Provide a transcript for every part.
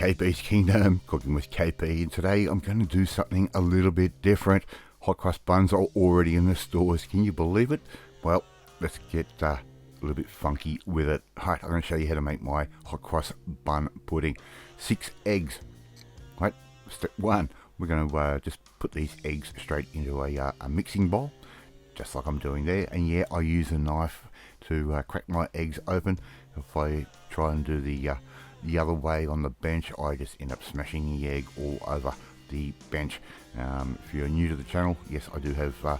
KP's Kingdom, cooking with KP, and today I'm going to do something a little bit different. Hot crust buns are already in the stores, can you believe it? Well, let's get a little bit funky with it. Alright, I'm going to show you how to make my hot crust bun pudding. 6 eggs. Right, step 1, we're going to just put these eggs straight into a mixing bowl, just like I'm doing there. And yeah, I use a knife to crack my eggs open. If I try and do the other way on the bench, I just end up smashing the egg all over the bench. If you're new to the channel, yes, I do have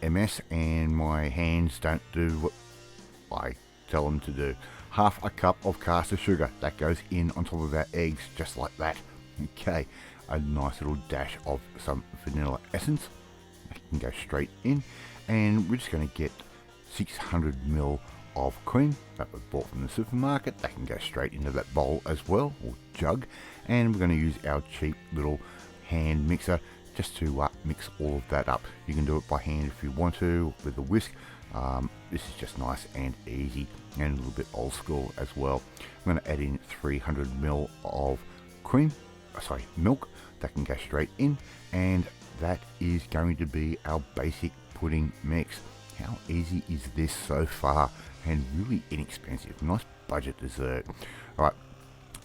MS, and my hands don't do what I tell them to do. Half a cup of caster sugar, that goes in on top of our eggs, just like that. Okay, a nice little dash of some vanilla essence, that can go straight in, and we're just going to get 600 ml of cream that was bought from the supermarket. That can go straight into that bowl as well, or jug. And we're going to use our cheap little hand mixer just to mix all of that up. You can do it by hand if you want to, with a whisk. This is just nice and easy, and a little bit old school as well. I'm going to add in 300 ml of milk. That can go straight in, and that is going to be our basic pudding mix. How easy is this so far? And really inexpensive, nice budget dessert. Alright,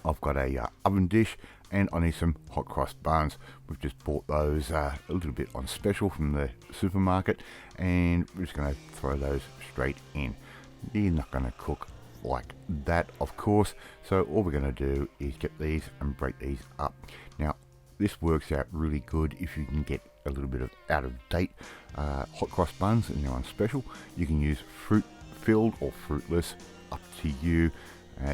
I've got a oven dish, and I need some hot crust buns. We've just bought those a little bit on special from the supermarket, and we're just going to throw those straight in. They're not going to cook like that, of course, so all we're going to do is get these and break these up. Now, this works out really good if you can get a little bit of out of date hot crust buns and they're on special. You can use fruit filled or fruitless, up to you.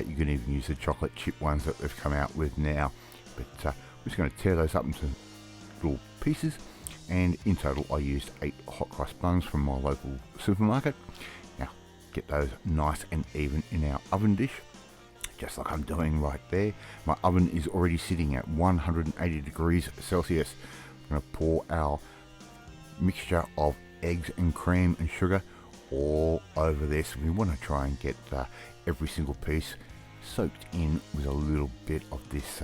You can even use the chocolate chip ones that they've come out with now, but we're just going to tear those up into little pieces. And in total I used 8 hot crust buns from my local supermarket. Now get those nice and even in our oven dish, just like I'm doing right there. My oven is already sitting at 180 degrees Celsius. I'm going to pour our mixture of eggs and cream and sugar all over this. We want to try and get every single piece soaked in with a little bit of this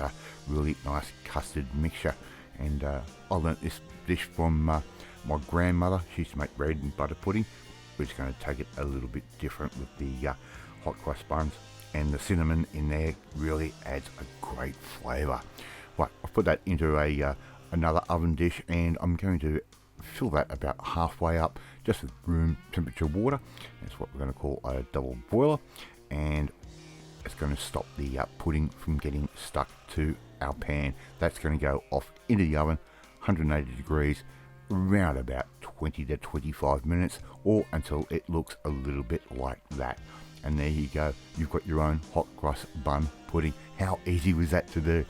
really nice custard mixture. And I learnt this dish from my grandmother. She used to make bread and butter pudding. We're just going to take it a little bit different with the hot crust buns, and the cinnamon in there really adds a great flavour. Right, I've put that into another oven dish, and I'm going to fill that about halfway up just with room temperature water. That's what we're going to call a double boiler, and it's going to stop the pudding from getting stuck to our pan. That's going to go off into the oven, 180 degrees, around about 20 to 25 minutes, or until it looks a little bit like that. And there you go, you've got your own hot crust bun pudding. How easy was that to do?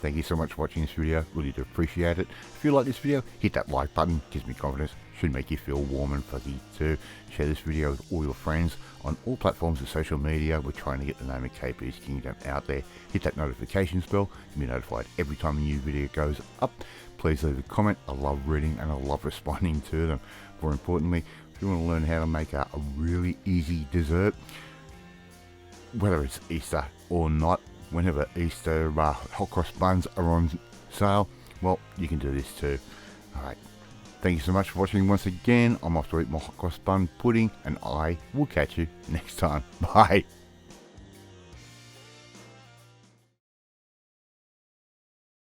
Thank you so much for watching this video, really do appreciate it. If you like this video, hit that like button, gives me confidence, should make you feel warm and fuzzy too. Share this video with all your friends on all platforms of social media. We're trying to get the name of KP's Kingdom out there. Hit that notifications bell to be notified every time a new video goes up. Please leave a comment, I love reading and I love responding to them. More importantly, if you want to learn how to make a really easy dessert, whether it's Easter or not, whenever Easter hot crust buns are on sale, well, you can do this too. Alright, thank you so much for watching once again. I'm off to eat my hot crust bun pudding, and I will catch you next time. Bye.